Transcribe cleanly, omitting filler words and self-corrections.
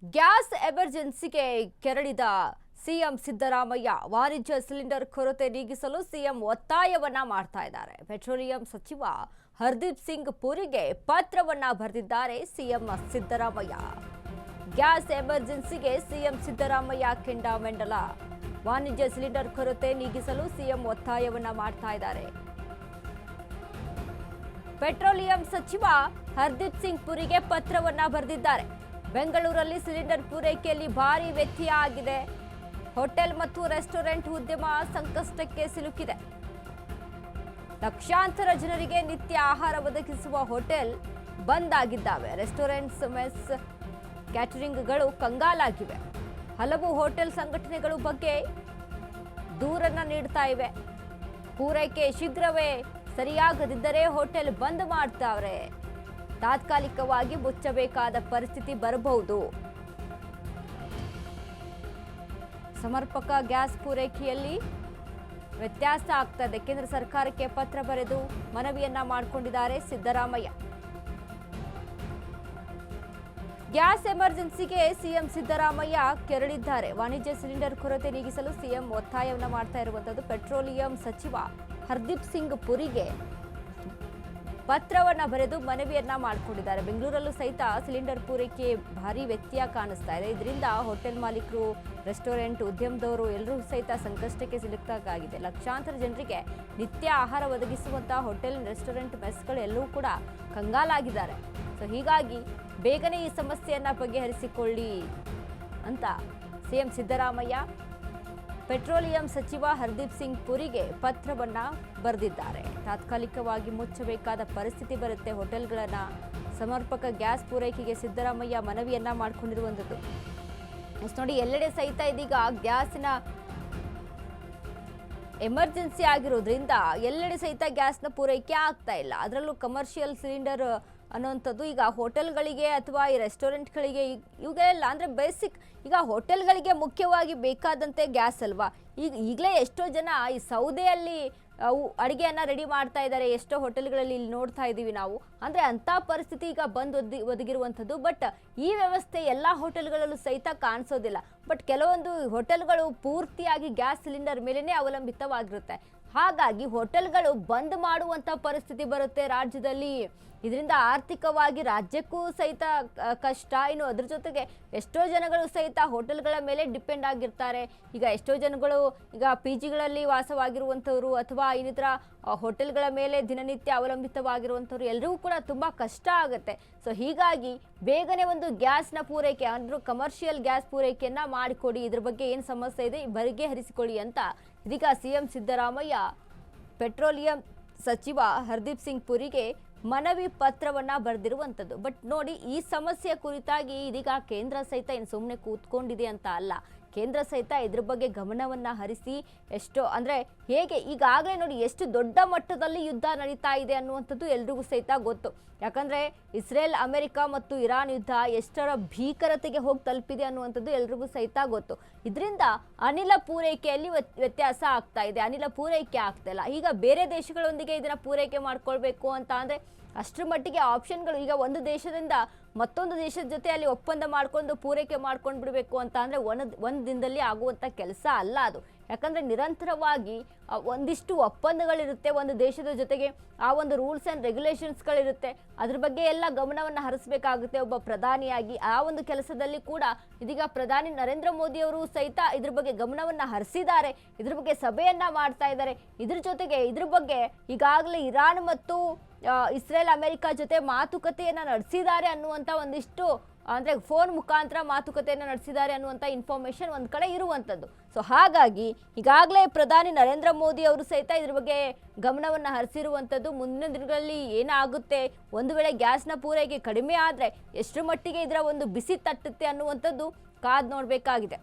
Gas ಎಮರ್ಜೆನ್ಸಿಗೆ ಕೆರಳಿದ CM Siddaramaiah ವಾಣಿಜ್ಯ cylinder ಕೊರತೆ ನೀಗಿಸಲು ಸಿಎಂ ಒತ್ತಾಯವನ್ನ ಮಾಡ್ತಾ ಇದ್ದಾರೆ. ಪೆಟ್ರೋಲಿಯಂ ಸಚಿವ ಹರ್ದೀಪ್ ಸಿಂಗ್ ಪುರಿಗೆ ಪತ್ರವನ್ನ ಬರೆದಿದ್ದಾರೆ ಸಿಎಂ ಸಿದ್ದರಾಮಯ್ಯ. ಗ್ಯಾಸ್ ಎಮರ್ಜೆನ್ಸಿಗೆ ಸಿಎಂ ಸಿದ್ದರಾಮಯ್ಯ ಕೆಂಡಾಮೆಂಡಲ. ವಾಣಿಜ್ಯ ಸಿಲಿಂಡರ್ ಕೊರತೆ ನೀಗಿಸಲು ಸಿಎಂ ಒತ್ತಾಯವನ್ನ ಮಾಡ್ತಾ ಇದ್ದಾರೆ. ಪೆಟ್ರೋಲಿಯಂ ಸಚಿವ ಹರ್ದೀಪ್ ಸಿಂಗ್ ಪುರಿಗೆ ಪತ್ರವನ್ನ ಬರೆದಿದ್ದಾರೆ. ಬೆಂಗಳೂರಲ್ಲಿ ಸಿಲಿಂಡರ್ ಪೂರೈಕೆಯಲ್ಲಿ ಭಾರಿ ವ್ಯತ್ಯಯ ಆಗಿದೆ. ಹೋಟೆಲ್ ಮತ್ತು ರೆಸ್ಟೋರೆಂಟ್ ಉದ್ಯಮ ಸಂಕಷ್ಟಕ್ಕೆ ಸಿಲುಕಿದೆ. ಲಕ್ಷಾಂತರ ಜನರಿಗೆ ನಿತ್ಯ ಆಹಾರ ಒದಗಿಸುವ ಹೋಟೆಲ್ ಬಂದ್ ಆಗಿದ್ದಾವೆ. ರೆಸ್ಟೋರೆಂಟ್ಸ್, ಮೆಸ್, ಕ್ಯಾಟರಿಂಗ್ಗಳು ಕಂಗಾಲಾಗಿವೆ. ಹಲವು ಹೋಟೆಲ್ ಸಂಘಟನೆಗಳು ಬಗ್ಗೆ ದೂರನ್ನ ನೀಡ್ತಾ ಇವೆ. ಪೂರೈಕೆ ಶೀಘ್ರವೇ ಸರಿಯಾಗದಿದ್ದರೆ ಹೋಟೆಲ್ ಬಂದ್ ಮಾಡ್ತಾವ್ರೆ. ತಾತ್ಕಾಲಿಕವಾಗಿ ಮುಚ್ಚಬೇಕಾದ ಪರಿಸ್ಥಿತಿ ಬರಬಹುದು. ಸಮರ್ಪಕ ಗ್ಯಾಸ್ ಪೂರೈಕೆಯಲ್ಲಿ ವ್ಯತ್ಯಾಸ ಆಗ್ತಾ ಇದೆ. ಕೇಂದ್ರ ಸರ್ಕಾರಕ್ಕೆ ಪತ್ರ ಬರೆದು ಮನವಿಯನ್ನ ಮಾಡಿಕೊಂಡಿದ್ದಾರೆ ಸಿದ್ದರಾಮಯ್ಯ. ಗ್ಯಾಸ್ ಎಮರ್ಜೆನ್ಸಿಗೆ ಸಿಎಂ ಸಿದ್ದರಾಮಯ್ಯ ಕೆರಳಿದ್ದಾರೆ. ವಾಣಿಜ್ಯ ಸಿಲಿಂಡರ್ ಕೊರತೆ ನೀಗಿಸಲು ಸಿಎಂ ಒತ್ತಾಯವನ್ನ ಮಾಡ್ತಾ ಇರುವಂತದ್ದು. ಪೆಟ್ರೋಲಿಯಂ ಸಚಿವ ಹರ್ದೀಪ್ ಸಿಂಗ್ ಪುರಿಗೆ ಪತ್ರವನ್ನ ಬರೆದು ಮನವಿಯನ್ನ ಮಾಡಿಕೊಂಡಿದ್ದಾರೆ. ಬೆಂಗಳೂರಲ್ಲೂ ಸಹಿತ ಸಿಲಿಂಡರ್ ಪೂರೈಕೆ ಭಾರಿ ವ್ಯತ್ಯಯ ಕಾಣಿಸ್ತಾ ಇದೆ. ಇದರಿಂದ ಹೋಟೆಲ್ ಮಾಲೀಕರು, ರೆಸ್ಟೋರೆಂಟ್ ಉದ್ಯಮದವರು ಎಲ್ಲರೂ ಸಹಿತ ಸಂಕಷ್ಟಕ್ಕೆ ಸಿಲುಕಾಗಿದೆ. ಲಕ್ಷಾಂತರ ಜನರಿಗೆ ನಿತ್ಯ ಆಹಾರ ಒದಗಿಸುವಂತಹ ಹೋಟೆಲ್, ರೆಸ್ಟೋರೆಂಟ್, ಮೆಸ್ಗಳು ಎಲ್ಲವೂ ಕೂಡ ಕಂಗಾಲಾಗಿದ್ದಾರೆ. ಸೊ ಹೀಗಾಗಿ ಬೇಗನೆ ಈ ಸಮಸ್ಯೆಯನ್ನ ಬಗೆಹರಿಸಿಕೊಳ್ಳಿ ಅಂತ ಸಿಎಂ ಸಿದ್ದರಾಮಯ್ಯ ಪೆಟ್ರೋಲಿಯಂ ಸಚಿವ ಹರ್ದೀಪ್ ಸಿಂಗ್ ಪುರಿಗೆ ಪತ್ರವನ್ನ ಬರೆದಿದ್ದಾರೆ. ತಾತ್ಕಾಲಿಕವಾಗಿ ಮುಚ್ಚಬೇಕಾದ ಪರಿಸ್ಥಿತಿ ಬರುತ್ತೆ ಹೋಟೆಲ್ಗಳನ್ನ. ಸಮರ್ಪಕ ಗ್ಯಾಸ್ ಪೂರೈಕೆಗೆ ಸಿದ್ದರಾಮಯ್ಯ ಮನವಿಯನ್ನ ಮಾಡಿಕೊಂಡಿರುವಂಥದ್ದು. ನೋಡಿ, ಎಲ್ಲೆಡೆ ಸಹಿತ ಇದೀಗ ಗ್ಯಾಸಿನ ಎಮರ್ಜೆನ್ಸಿ ಆಗಿರೋದ್ರಿಂದ ಎಲ್ಲೆಡೆ ಸಹಿತ ಗ್ಯಾಸ್ನ ಪೂರೈಕೆ ಆಗ್ತಾ ಇಲ್ಲ. ಅದರಲ್ಲೂ ಕಮರ್ಷಿಯಲ್ ಸಿಲಿಂಡರ್ ಅನ್ನೋಂಥದ್ದು ಈಗ ಹೋಟೆಲ್ಗಳಿಗೆ ಅಥವಾ ಈ ರೆಸ್ಟೋರೆಂಟ್ಗಳಿಗೆ ಇವುಗಳೆಲ್ಲ ಅಂದರೆ ಬೇಸಿಕ್ ಈಗ ಹೋಟೆಲ್ಗಳಿಗೆ ಮುಖ್ಯವಾಗಿ ಬೇಕಾದಂತೆ ಗ್ಯಾಸ್ ಅಲ್ವಾ. ಈಗಲೇ ಎಷ್ಟೋ ಜನ ಈ ಸೌದೆಯಲ್ಲಿ ಅಡುಗೆಯನ್ನು ರೆಡಿ ಮಾಡ್ತಾ ಇದ್ದಾರೆ. ಎಷ್ಟೋ ಹೋಟೆಲ್ಗಳಲ್ಲಿ ಇಲ್ಲಿ ನೋಡ್ತಾ ಇದ್ದೀವಿ ನಾವು. ಅಂದರೆ ಅಂಥ ಪರಿಸ್ಥಿತಿ ಈಗ ಒದಗಿರುವಂಥದ್ದು. ಬಟ್ ಈ ವ್ಯವಸ್ಥೆ ಎಲ್ಲ ಹೋಟೆಲ್ಗಳಲ್ಲೂ ಸಹಿತ ಕಾಣಿಸೋದಿಲ್ಲ. ಬಟ್ ಕೆಲವೊಂದು ಹೋಟೆಲ್ಗಳು ಪೂರ್ತಿಯಾಗಿ ಗ್ಯಾಸ್ ಸಿಲಿಂಡರ್ ಮೇಲೇ ಅವಲಂಬಿತವಾಗಿರುತ್ತೆ. ಹಾಗಾಗಿ ಹೋಟೆಲ್ಗಳು ಬಂದ್ ಮಾಡುವಂಥ ಪರಿಸ್ಥಿತಿ ಬರುತ್ತೆ ರಾಜ್ಯದಲ್ಲಿ. ಇದರಿಂದ ಆರ್ಥಿಕವಾಗಿ ರಾಜ್ಯಕ್ಕೂ ಸಹಿತ ಕಷ್ಟ. ಇನ್ನು ಅದ್ರ ಜೊತೆಗೆ ಎಷ್ಟೋ ಜನಗಳು ಸಹಿತ ಹೋಟೆಲ್ಗಳ ಮೇಲೆ ಡಿಪೆಂಡ್ ಆಗಿರ್ತಾರೆ. ಈಗ ಎಷ್ಟೋ ಜನಗಳು ಈಗ PGಗಳಲ್ಲಿ ವಾಸವಾಗಿರುವಂಥವ್ರು ಅಥವಾ ಇನ್ನಿತರ ಹೋಟೆಲ್ಗಳ ಮೇಲೆ ದಿನನಿತ್ಯ ಅವಲಂಬಿತವಾಗಿರುವಂಥವ್ರು ಎಲ್ಲರಿಗೂ ಕೂಡ ತುಂಬ ಕಷ್ಟ ಆಗುತ್ತೆ. ಸೊ ಹೀಗಾಗಿ ಬೇಗನೆ ಒಂದು ಗ್ಯಾಸ್ನ ಪೂರೈಕೆ ಅಂದರೂ ಕಮರ್ಷಿಯಲ್ ಗ್ಯಾಸ್ ಪೂರೈಕೆಯನ್ನು ಮಾಡಿಕೊಡಿ. ಇದ್ರ ಬಗ್ಗೆ ಏನು ಸಮಸ್ಯೆ ಇದೆ ಬಗೆಹರಿಸಿಕೊಳ್ಳಿ ಅಂತ ಇದೀಗ ಸಿಎಂ ಸಿದ್ದರಾಮಯ್ಯ ಪೆಟ್ರೋಲಿಯಂ ಸಚಿವ ಹರ್ದೀಪ್ ಸಿಂಗ್ ಪುರಿಗೆ ಮನವಿ ಪತ್ರವನ್ನ ಬರೆದಿರುವಂಥದ್ದು. ಬಟ್ ನೋಡಿ, ಈ ಸಮಸ್ಯೆ ಕುರಿತಾಗಿ ಇದೀಗ ಕೇಂದ್ರ ಸಹಿತ ಏನು ಸುಮ್ಮನೆ ಕೂತ್ಕೊಂಡಿದೆ ಅಂತ ಅಲ್ಲ. ಕೇಂದ್ರ ಸಹಿತ ಇದ್ರ ಬಗ್ಗೆ ಗಮನವನ್ನ ಹರಿಸಿ ಎಷ್ಟೋ ಅಂದರೆ ಹೇಗೆ ಈಗಾಗಲೇ ನೋಡಿ ಎಷ್ಟು ದೊಡ್ಡ ಮಟ್ಟದಲ್ಲಿ ಯುದ್ಧ ನಡೀತಾ ಇದೆ ಅನ್ನುವಂಥದ್ದು ಎಲ್ರಿಗೂ ಸಹಿತ ಗೊತ್ತು. ಯಾಕಂದರೆ ಇಸ್ರೇಲ್, ಅಮೆರಿಕ ಮತ್ತು ಇರಾನ್ ಯುದ್ಧ ಎಷ್ಟರ ಭೀಕರತೆಗೆ ಹೋಗಿ ತಲುಪಿದೆ ಅನ್ನುವಂಥದ್ದು ಎಲ್ರಿಗೂ ಸಹಿತ ಗೊತ್ತು. ಇದರಿಂದ ಅನಿಲ ಪೂರೈಕೆಯಲ್ಲಿ ವ್ಯತ್ಯಾಸ ಆಗ್ತಾ ಇದೆ. ಅನಿಲ ಪೂರೈಕೆ ಆಗ್ತಾ ಇಲ್ಲ. ಈಗ ಬೇರೆ ದೇಶಗಳೊಂದಿಗೆ ಇದನ್ನು ಪೂರೈಕೆ ಮಾಡ್ಕೊಳ್ಬೇಕು ಅಂತ ಅಂದರೆ ಅಷ್ಟರ ಮಟ್ಟಿಗೆ ಆಪ್ಷನ್ಗಳು ಈಗ ಒಂದು ದೇಶದಿಂದ ಮತ್ತೊಂದು ದೇಶದ ಜೊತೆ ಅಲ್ಲಿ ಒಪ್ಪಂದ ಮಾಡ್ಕೊಂಡು ಪೂರೈಕೆ ಮಾಡ್ಕೊಂಡು ಬಿಡಬೇಕು ಅಂತ ಅಂದರೆ ಒಂದು ದಿನದಲ್ಲಿ ಆಗುವಂಥ ಕೆಲಸ ಅಲ್ಲ ಅದು. ಯಾಕಂದರೆ ನಿರಂತರವಾಗಿ ಒಂದಿಷ್ಟು ಒಪ್ಪಂದಗಳಿರುತ್ತೆ ಒಂದು ದೇಶದ ಜೊತೆಗೆ. ಆ ಒಂದು ರೂಲ್ಸ್ ಆ್ಯಂಡ್ ರೆಗ್ಯುಲೇಷನ್ಸ್ಗಳಿರುತ್ತೆ. ಅದ್ರ ಬಗ್ಗೆ ಎಲ್ಲ ಗಮನವನ್ನು ಹರಿಸಬೇಕಾಗುತ್ತೆ ಒಬ್ಬ ಪ್ರಧಾನಿಯಾಗಿ. ಆ ಒಂದು ಕೆಲಸದಲ್ಲಿ ಕೂಡ ಇದೀಗ ಪ್ರಧಾನಿ ನರೇಂದ್ರ ಮೋದಿ ಅವರು ಸಹಿತ ಇದ್ರ ಬಗ್ಗೆ ಗಮನವನ್ನು ಹರಿಸಿದ್ದಾರೆ. ಇದ್ರ ಬಗ್ಗೆ ಸಭೆಯನ್ನ ಮಾಡ್ತಾ ಇದ್ದಾರೆ. ಇದ್ರ ಜೊತೆಗೆ ಇದ್ರ ಬಗ್ಗೆ ಈಗಾಗಲೇ ಇರಾನ್ ಮತ್ತು ಇಸ್ರೇಲ್, ಅಮೆರಿಕ ಜೊತೆ ಮಾತುಕತೆಯನ್ನು ನಡೆಸಿದ್ದಾರೆ ಅನ್ನುವಂಥ ಒಂದಿಷ್ಟು ಅಂದರೆ ಫೋನ್ ಮುಖಾಂತರ ಮಾತುಕತೆಯನ್ನು ನಡೆಸಿದ್ದಾರೆ ಅನ್ನುವಂಥ ಇನ್ಫಾರ್ಮೇಷನ್ ಒಂದು ಕಡೆ ಇರುವಂಥದ್ದು. ಸೊ ಹಾಗಾಗಿ ಈಗಾಗಲೇ ಪ್ರಧಾನಿ ನರೇಂದ್ರ ಮೋದಿ ಅವರು ಸಹಿತ ಇದ್ರ ಬಗ್ಗೆ ಗಮನವನ್ನು ಹರಿಸಿರುವಂಥದ್ದು. ಮುಂದಿನ ದಿನಗಳಲ್ಲಿ ಏನಾಗುತ್ತೆ, ಒಂದು ವೇಳೆ ಗ್ಯಾಸ್ನ ಪೂರೈಕೆ ಕಡಿಮೆ ಆದರೆ ಎಷ್ಟರ ಮಟ್ಟಿಗೆ ಇದರ ಒಂದು ಬಿಸಿ ತಟ್ಟುತ್ತೆ ಅನ್ನುವಂಥದ್ದು ಕಾದು ನೋಡಬೇಕಾಗಿದೆ.